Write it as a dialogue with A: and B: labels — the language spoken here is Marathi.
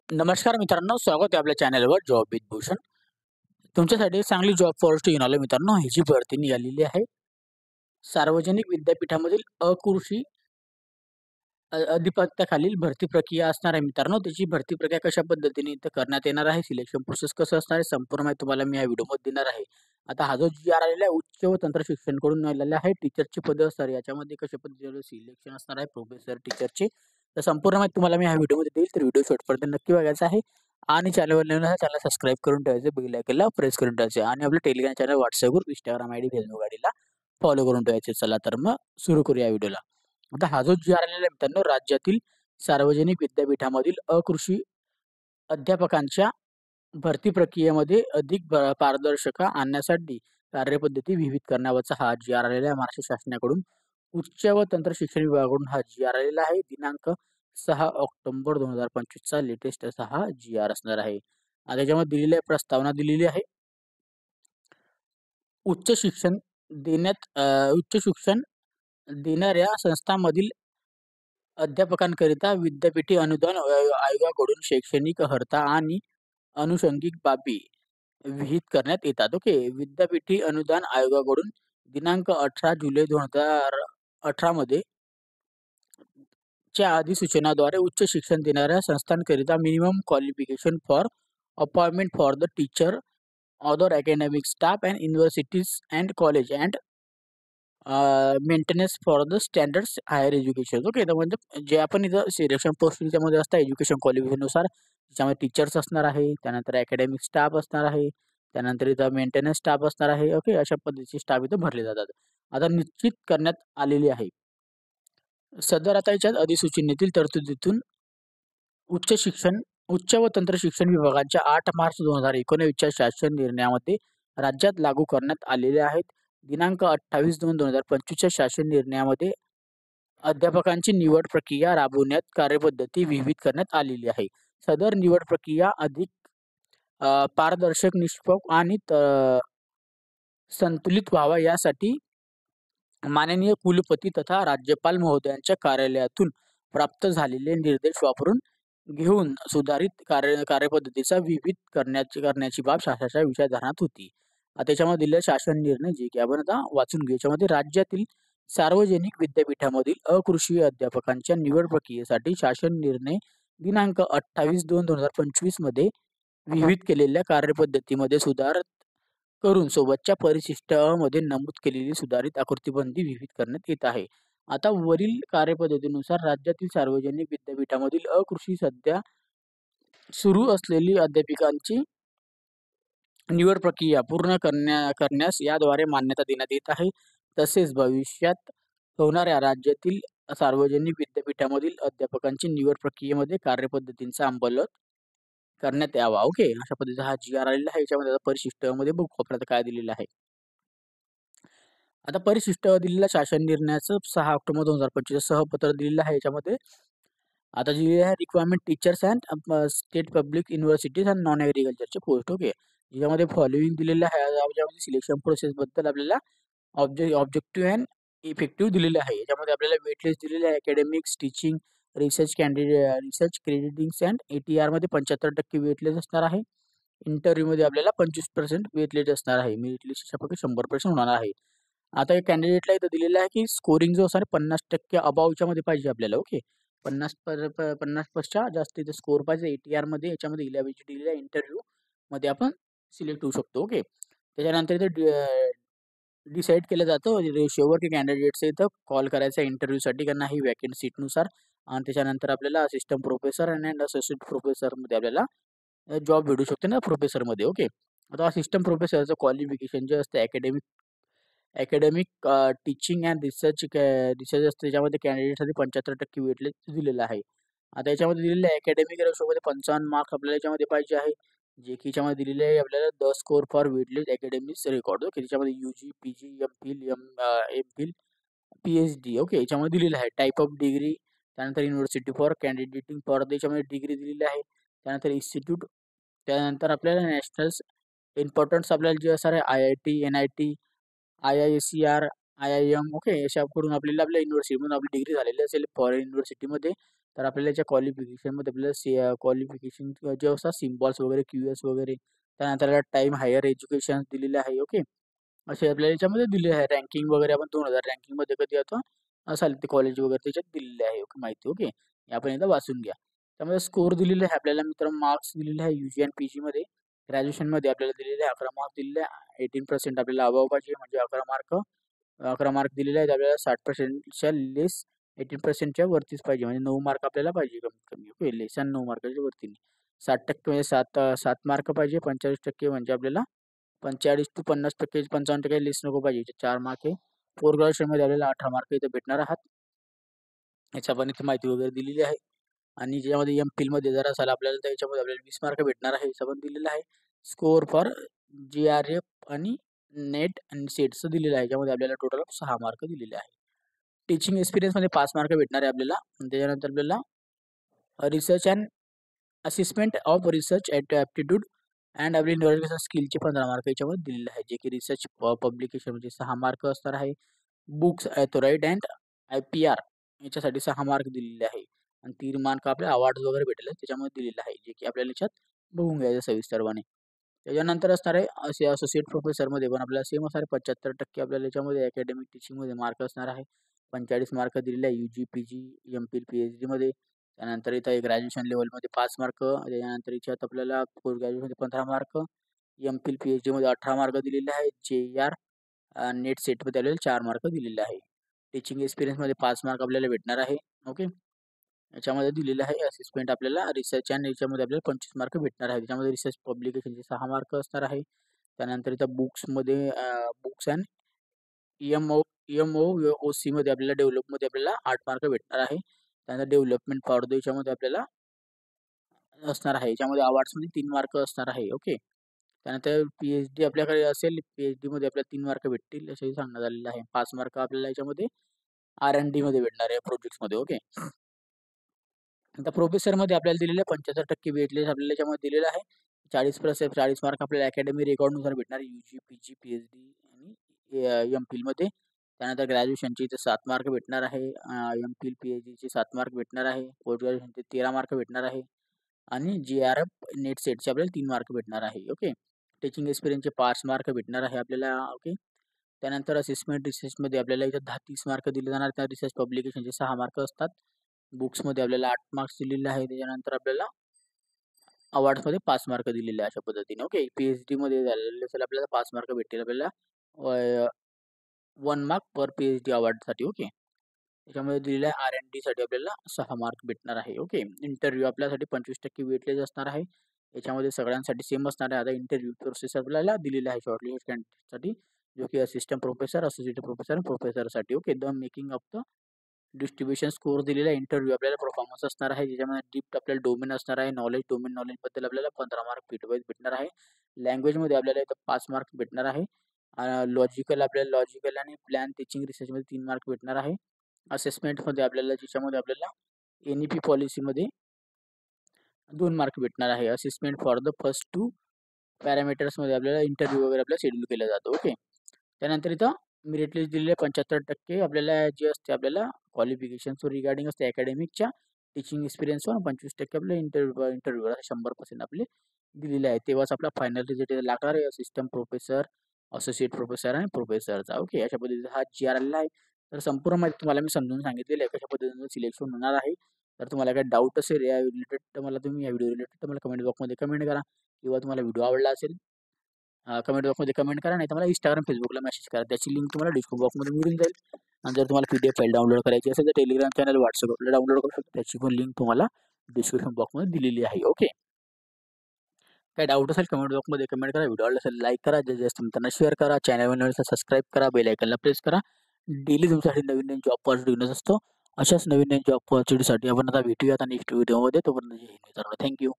A: नमस्कार मित्रांनो, स्वागत आहे आपल्या चॅनलवर जॉब विथ भूषण. तुमच्यासाठी एक चांगली जॉब फॉरेस्ट घेऊन आलोय मित्रांनो. ह्याची भरती निघालेली आहे. सार्वजनिक विद्यापीठामधील अकृषी अधिपत्याखालील भरती प्रक्रिया असणार आहे मित्रांनो. त्याची भरती प्रक्रिया कशा पद्धतीने इथं करण्यात येणार आहे, सिलेक्शन प्रोसेस कसं असणार आहे, संपूर्ण माहिती तुम्हाला मी या व्हिडिओमध्ये देणार आहे. आता हा जो जी-आर आलेला आहे, उच्च व तंत्र शिक्षणकडून आलेला आहे. टीचरची पदं असणार आहे. याच्यामध्ये कशा पद्धतीने सिलेक्शन असणार आहे, प्रोफेसर, टीचरचे. तर संपूर्ण माहिती तुम्हाला मी ह्या व्हिडिओमध्ये देईल. तर व्हिडिओ शेवटपर्यंत नक्की बघायचा आहे. आणि चॅनलवर नवीन आहे, चॅनल सबस्क्राईब करून ठेवायचं, बेल आयकॉनला प्रेस करून ठेवायचं आणि आपलं telegram channel, WhatsApp group, Instagram ID, Facebook आयडीला फॉलो करून ठेवायचे. चला तर मग सुरू करूया व्हिडिओला. आता हा जो जी-आर आलेला आहे मित्रांनो, राज्यातील सार्वजनिक विद्यापीठामधील अकृषी अध्यापकांच्या भरती प्रक्रियेमध्ये अधिक पारदर्शकता आणण्यासाठी कार्यपद्धती विहित करण्यावरचा हा जी-आर आलेला आहे महाराष्ट्र शासनाकडून. उच्च व तंत्र शिक्षण विभागाकडून हा जी-आर आलेला आहे. दिनांक 6 ऑक्टोबर 2025 चा लेटेस्ट असा हा जी-आर असणार आहे. त्याच्यामध्ये दिलेली आहे, प्रस्तावना दिलेली आहे. उच्च शिक्षण उच्च शिक्षण देणाऱ्या संस्थांमधील अध्यापकांकरिता विद्यापीठी अनुदान आयोगाकडून शैक्षणिक अर्हता आणि अनुषंगिक बाबी विहित करण्यात येतात. ओके. विद्यापीठी अनुदान आयोगाकडून दिनांक 18 जुलै 2018 मध्ये च्या अधिसूचनाद्वारे उच्च शिक्षण देणाऱ्या संस्थांकरिता minimum qualification for appointment for the teacher, other academic staff and universities and college and maintenance for the standards higher education. Okay. तर म्हणजे जे आपण इथं सिलेक्शन पोस्ट त्याच्यामध्ये असतं एज्युकेशन क्वालिफिकेशननुसार, त्याच्यामध्ये टीचर्स असणार आहे, त्यानंतर अकॅडमिक स्टाफ असणार आहे, त्यानंतर इथं मेंटेनन्स स्टाफ असणार आहे. ओके. अशा पद्धतीचे स्टाफ इथं भरले जातात. आता निश्चित करण्यात आलेली आहे. सदर आता याच्यात अधिसूचनेतील तरतुदीतून उच्च शिक्षण उच्च व तंत्र शिक्षण विभागाच्या 8 मार्च 2019 च्या शासन निर्णयामध्ये राज्यात लागू करण्यात आलेले आहेत. दिनांक 28/2/2025 च्या शासन निर्णयामध्ये अध्यापकांची निवड प्रक्रिया राबवण्यात कार्यपद्धती विहित करण्यात आलेली आहे. सदर निवड प्रक्रिया अधिक पारदर्शक, निष्पक्ष आणि संतुलित व्हावा यासाठी माननीय कुलपती तथा राज्यपाल महोदयांच्या कार्यालयातून प्राप्त झालेले निर्देश वापरून घेऊन सुधारित कार्यपद्धतीचा विहित करण्याची बाब शासनाच्या विचारधारणात होती. त्याच्यामध्ये दिलेला शासन निर्णय जे की आपण आता वाचून घेऊ. याच्यामध्ये राज्यातील सार्वजनिक विद्यापीठामधील अकृषी अध्यापकांच्या निवड प्रक्रियेसाठी शासन निर्णय दिनांक 28/2/2025 मध्ये विहित केलेल्या कार्यपद्धतीमध्ये सुधार करून सोबतच्या परिशिष्टामध्ये नमूद केलेली सुधारित आकृतीबंदी विहित करण्यात येत आहे. आता वरील कार्यपद्धतीनुसार राज्यातील सार्वजनिक विद्यापीठामधील अकृषी सध्या सुरू असलेली अध्यापकांची निवड प्रक्रिया पूर्ण करण्यास याद्वारे मान्यता देण्यात येत आहे. तसेच भविष्यात होणाऱ्या राज्यातील सार्वजनिक विद्यापीठामधील अध्यापकांची निवड प्रक्रियेमध्ये कार्यपद्धतींचा अंमल करण्यात यावा. ओके. अशा पद्धतीचा हा जी-आर आलेला आहे. याच्यामध्ये आता परिशिष्टामध्ये बघू आपल्याला काय दिलेलं आहे. आता परिशिष्ट दिलेला शासन निर्णयाचं 6 ऑक्टोबर 2025 सह पत्र दिलेलं आहे. याच्यामध्ये आता जी आहे requirement teachers and state public universities and non ॲग्रिकल्चरचे पोस्ट. ओके. याच्यामध्ये फॉलोइंग दिलेलं आहे. याच्यामध्ये सिलेक्शन प्रोसेसबद्दल आपल्याला ऑब्जेक्टिव्ह अँड इफेक्टिव्ह दिलेलं आहे. याच्यामध्ये आपल्याला वेट लिस्ट दिलेली आहे. अकॅडमिक्स, टीचिंग, रिसर्च क्रेडिटिंग्स अँड ATR मध्ये 75% वेट लिस्ट असणार आहे. इंटरव्ह्यूमध्ये आपल्याला 25% वेट लिस्ट असणार आहे. मेरिट लिस्टच्या पक्षी 100% होणार आहे. आता एक कॅन्डिडेटला इथं दिलेलं आहे की स्कोरिंग जो असणार 50% अबावच्या मध्ये पाहिजे आपल्याला. ओके. 50 पेक्षा जास्त इथे स्कोर पाहिजे ATR मध्ये. याच्यामध्ये 11 दिलेला आहे. इंटरव्ह्यू मध्ये आपण सिलेक्ट होऊ शकतो. ओके. त्याच्यानंतर इथे डिसाईड केलं जातं रेशोवर की कॅन्डिडेट्स इथं कॉल करायचा इंटरव्ह्यूसाठी का नाही वॅकेंट सीटनुसार. आणि त्याच्यानंतर आपल्याला असिस्टंट प्रोफेसर अँड असिस्टंट प्रोफेसरमध्ये आपल्याला जॉब भेटू शकते ना प्रोफेसरमध्ये. ओके. आता असिस्टंट प्रोफेसरचं क्वालिफिकेशन जे असतं अकॅडमिक टीचिंग अँड रिसर्च असतं. त्याच्यामध्ये कॅन्डिडेटसाठी 75% वेट लिस्ट दिलेलं आहे. आता याच्यामध्ये दिलेलं आहे अकॅडमिक रेशोमध्ये 55 मार्क्स आपल्याला याच्यामध्ये पाहिजे आहे. जे की याच्यामध्ये दिलेले आहे आपल्याला the score for wait list academics record. Okay. त्याच्यामध्ये UG, PG, MPhil, MPhil, PhD. Okay. याच्यामध्ये दिलेलं आहे. टाइप ऑफ डिग्री, त्यानंतर युनिव्हर्सिटी फॉर कॅन्डिडेटिंग फॉर याच्यामध्ये डिग्री दिलेली आहे. त्यानंतर इन्स्टिट्यूट, त्यानंतर आपल्याला नॅशनल इम्पॉर्टन्स आपल्याला जे असणार आहे IIT, NIT, IISER, IIM. Okay. याच्याकडून आपल्या युनिव्हर्सिटीमधून आपली डिग्री झालेली असेल फॉरेन युनिव्हर्सिटीमध्ये. तर आपल्याला याच्या क्वालिफिकेशनमध्ये आपल्याला क्वालिफिकेशन जे असतात सिम्बॉल्स वगैरे, QS वगैरे, त्यानंतर टाईम हायर एज्युकेशन दिलेले आहे. ओके. असे आपल्याला याच्यामध्ये दिले आहे. रँकिंग वगैरे आपण 2000 रँकिंगमध्ये कधी येतो असाल ते कॉलेज वगैरे त्याच्यात दिलेले आहे. ओके, माहिती. ओके. हे आपण एकदा वाचून घ्या. त्यामध्ये स्कोर दिलेले आहे आपल्याला मित्रांनो, मार्क्स दिलेले आहे UG आणि PGमध्ये. ग्रॅज्युएशनमध्ये आपल्याला दिलेले आहे 11 मार्क्स दिलेले आहे. 18% आपल्याला अबाव पाहिजे म्हणजे 11 मार्क दिलेले आहेत आपल्याला. 60%च्या लेस 18%च्या वरतीच पाहिजे म्हणजे 9 मार्क आपल्याला पाहिजे कमीत कमी. ओके, लेस आणि 9 मार्काच्या वरती नाही. 60% म्हणजे 7 मार्क पाहिजे. 45% म्हणजे आपल्याला 45 to 50% 55% लेस नको पाहिजे. 4 मार्क आहे. पोस्ट ग्रॅज्युएशनमध्ये आपल्याला 18 मार्क इथे भेटणार आहात. याच्या पण इथे माहिती वगैरे दिलेली आहे. आणि ज्यामध्ये MPhilमध्ये जर असाल आपल्याला तर याच्यामध्ये आपल्याला 20 मार्क भेटणार आहे. याचं पण दिलेलं आहे. स्कोर फॉर GRF आणि नेट आणि सेटचं दिलेलं आहे. याच्यामध्ये आपल्याला टोटल 6 मार्क दिलेले आहे. टीचिंग एक्सपिरियन्समध्ये 5 मार्क भेटणार आहे आपल्याला. आणि त्याच्यानंतर आपल्याला research and असिस्टमेंट of research aptitude and आपली नॉलेज स्किलचे 15 मार्क याच्यामध्ये दिलेले आहे. जे की रिसर्च पब्लिकेशन म्हणजे 6 मार्क असणार आहे. बुक्स ऑथोराईड अँड IPR याच्यासाठी 6 मार्क दिलेले आहे. आणि 3 मार्क आपले अवॉर्ड्स वगैरे भेटले त्याच्यामध्ये दिलेलं आहे. जे की आपल्याला याच्यात बघून घ्यायचं सविस्तरपणे. त्याच्यानंतर असणार आहे असे असोसिएट प्रोफेसरमध्ये पण आपल्याला सेम असणार आहे. 75% आपल्याला याच्यामध्ये अकॅडमिक टीचिंगमध्ये मार्क असणार आहे. 45 मार्क दिलेले आहे UG, PG, MPhil, PhDमध्ये. त्यानंतर इथं ग्रॅज्युएशन लेवलमध्ये 5 मार्क. त्याच्यानंतर याच्यात आपल्याला पोस्ट ग्रॅज्युएशनमध्ये 15 मार्क. MPhil, PhDमध्ये 18 मार्क दिलेले आहेत. JER नेट सेटमध्ये आपल्याला 4 मार्क दिलेले आहे. टीचिंग एक्सपिरियन्समध्ये 5 मार्क आपल्याला भेटणार आहे. ओके. याच्यामध्ये दिलेलं आहे असिस्टमेंट आपल्याला रिसर्च आणि याच्यामध्ये आपल्याला 25 मार्क भेटणार आहे. त्याच्यामध्ये रिसर्च पब्लिकेशनचे 6 मार्क असणार आहे. त्यानंतर इथं बुक्समध्ये बुक्स अँड EMOOCमध्ये आपल्याला डेव्हलपमध्ये आपल्याला 8 मार्क भेटणार आहे. त्यानंतर डेव्हलपमेंट फॉर द याच्यामध्ये आपल्याला असणार आहे. याच्यामध्ये अवॉर्ड्समध्ये 3 मार्क असणार आहे. ओके. त्यानंतर PhD आपल्याकडे असेल, PhDमध्ये आपल्याला 3 मार्क भेटतील असंही सांगण्यात आलेलं आहे. 5 मार्क आपल्याला याच्यामध्ये R&Dमध्ये भेटणार आहे प्रोजेक्ट्समध्ये. ओके. आता प्रोफेसरमध्ये आपल्याला दिलेले 75% वेटलेस आपल्याला याच्यामध्ये दिलेलं आहे. 40 मार्क आपल्याला अकॅडमी रेकॉर्डनुसार भेटणार आहे. UG, PG, PhD आणि MPhilमध्ये. त्यानंतर ग्रॅज्युएशनचे इथे 7 मार्क भेटणार आहे. MPhil, PhDचे 7 मार्क भेटणार आहे. पोस्ट ग्रॅज्युएशनचे 13 मार्क भेटणार आहे. आणि GRF नेट सेटचे आपल्याला 3 मार्क भेटणार आहे. ओके. टीचिंग एक्सपिरियन्सचे 5 मार्क भेटणार आहे आपल्याला. ओके. त्यानंतर असिस्टमेंट रिसर्चमध्ये आपल्याला इथं 30 मार्क दिले जाणार. त्या रिसर्च पब्लिकेशनचे 6 मार्क असतात. बुक्समध्ये आपल्याला 8 मार्क्स दिलेले आहे. त्याच्यानंतर आपल्याला अवॉर्ड्समध्ये 5 मार्क दिलेले आहे अशा पद्धतीने. ओके. PhDमध्ये झालेले असेल आपल्याला 5 मार्क भेटतील आपल्याला. 1 मार्क पर PhD अवॉर्डसाठी. ओके. त्याच्यामध्ये दिलेलं आहे R&Dसाठी आपल्याला 6 मार्क भेटणार आहे. ओके. इंटरव्ह्यू आपल्यासाठी 25% वेटेज असणार आहे. याच्यामध्ये सगळ्यांसाठी सेम असणार आहे. आता इंटरव्ह्यू प्रोसेस आपल्याला दिलेला आहे शॉर्टलिस्ट कॅन्डिडेटसाठी, जो की असिस्टंट प्रोफेसर, असोसिएट प्रोफेसर आणि प्रोफेसरसाठी. Okay. The making of the distribution score दिलेला इंटरव्ह्यू आपल्याला परफॉर्मन्स असणार आहे. ज्याच्यामध्ये डीप आपल्याला डोमेन असणार आहे. डोमेन नॉलेजबद्दल आपल्याला 15 मार्क फीटवाईज भेटणार आहे. लँग्वेजमध्ये आपल्याला इथं 5 मार्क भेटणार आहे. आपल्याला लॉजिकल आणि प्लॅन टीचिंग रिसर्चमध्ये 3 मार्क भेटणार आहे. असेसमेंटमध्ये आपल्याला ज्याच्यामध्ये आपल्याला NEP पॉलिसीमध्ये 2 मार्क भेटणार आहे. असेसमेंट फॉर द फर्स्ट 2 पॅरामीटर्समध्ये आपल्याला इंटरव्ह्यू वगैरे आपल्याला शेड्यूल केलं जातं. ओके. त्यानंतर इथं मेरिट लिस्ट दिलेले 75% आपल्याला जे असते आपल्याला क्वालिफिकेशन रिगार्डिंग असते अकॅडमिकच्या टीचिंग एक्सपिरियन्सवर. 25% आपल्या इंटरव्ह्यूवर 100% आपले दिलेले आहे. तेव्हाच आपला फायनल रिझल्ट लागणार आहे असिस्टंट प्रोफेसर, असोसिएट प्रोफेसर आणि प्रोफेसरचा. ओके. अशा पद्धतीचा हा GR आलेला आहे. तर संपूर्ण माहिती तुम्हाला मी समजून सांगितलेली आहे कशा पद्धतीने सिलेक्शन होणार आहे. तर तुम्हाला काही डाऊट असेल या रिलेटेड तर मला तुम्ही या व्हिडिओ रिलेटेड तर मला कमेंट बॉक्समध्ये कमेंट करा. किंवा तुम्हाला व्हिडिओ आवडला असेल कमेंट बॉक्समध्ये कमेंट करा. नाही तर मला Instagram, Facebookला मेसेज करा. त्याची लिंक तुम्हाला डिस्क्रिप्शन बॉक्समध्ये मिळून जाईल. आणि जर तुम्हाला PDF फाईल डाउनलोड करायची असेल तर टेलिग्राम चॅनल, WhatsAppला डाउनलोड करू शकता. त्याची पण लिंक तुम्हाला डिस्क्रिप्शन बॉक्समध्ये दिलेली आहे. ओके. काय डाऊट असेल कमेंट बॉक्समध्ये कमेंट करा. व्हिडिओ आवडला असेल लाईक करा. जास्त मित्रांना शेअर करा. चॅनलवर नवीन असेल सबस्क्राईब करा. बेल आयकॉनला प्रेस करा. डेली तुमच्यासाठी नवीन जॉब ऑपॉर्च्युनिटीज असतो. अशाच नवीन जॉब ऑपॉर्च्युनिटीसाठी आपण आता भेटूयात नेक्स्ट व्हिडिओमध्ये. तोपर्यंत जय हिंद मित्रांनो. थँक्यू.